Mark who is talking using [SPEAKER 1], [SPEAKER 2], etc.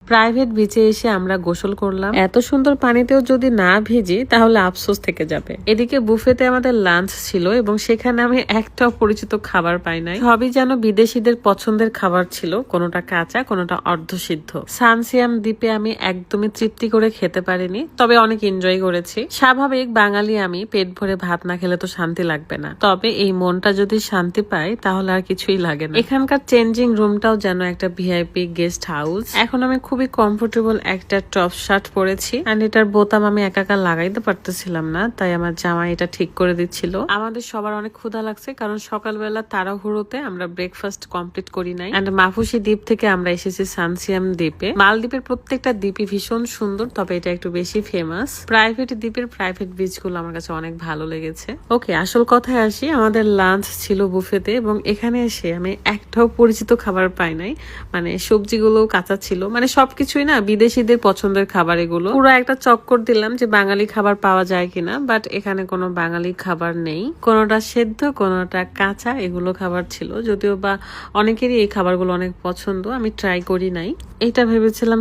[SPEAKER 1] Private বিচে এসে আমরা গোসল করলাম। এত সুন্দর পানিতেও যদি না ভিজি তাহলে আফসোস থেকে যাবে। এদিকে বুফেতে আমাদের লাঞ্চ ছিল এবং সেখানে আমি একটাও পরিচিত খাবার পাই নাই। সবই যেন বিদেশিদের পছন্দের খাবার ছিল, কোনোটা কাঁচা কোনোটা অর্ধসিদ্ধ। সানসিয়াম দ্বীপে আমি একদমই তৃপ্তি করে খেতে পারিনি, তবে অনেক এনজয় করেছি। স্বাভাবিক বাঙালি আমি, পেট ভরে ভাত না খেলে তো শান্তি লাগবে না, তবে এই মনটা যদি শান্তি পায় তাহলে আর কিছুই লাগে না। এখানকার চেঞ্জিং রুমটাও যেন একটা ভিআইপি গেস্ট হাউস। এখন আমি খুবই কমফোর্টেবল একটা টপ শার্ট পরেছি, এন্ড এটার বোতাম আমি একা লাগাইতে পারতেছিলাম না, তাই আমার জামাই এটা ঠিক করে দিচ্ছিল। আমাদের সবার অনেক ক্ষুধা লাগছে, কারণ সকালবেলা তাড়াহুড়োতে আমরা ব্রেকফাস্ট কমপ্লিট করি নাই। এন্ড মাফুসি দ্বীপ থেকে আমরা এসেছি সানসিয়াম দ্বীপে। মালদ্বীপের প্রত্যেকটা দ্বীপই ভীষণ সুন্দর, তবে এটা একটু বেশি ফেমাস। প্রাইভেট দ্বীপের প্রাইভেট বিচ গুলো আমার কাছে অনেক ভালো লেগেছে। ওকে, আসল কথায় আসি। আমাদের লাঞ্চ ছিল বুফেতে এবং এখানে এসে আমি একটাও পরিচিত খাবার পাই নাই। মানে সবজিগুলো কাঁচা ছিল, মানে সবকিছুই না বিদেশিদের পছন্দের খাবার। এগুলো পুরো একটা চক্কর দিলাম যে বাঙালি খাবার পাওয়া যায় কিনা, বাট এখানে কোনো বাঙালি খাবার নেই। কোনোটা সেদ্ধ কোনোটা কাঁচা, এগুলো খাবার ছিল। যদিও বা অনেকেরই এই খাবারগুলো অনেক পছন্দ, আমি ট্রাই করি নাই। এটা ভেবেছিলাম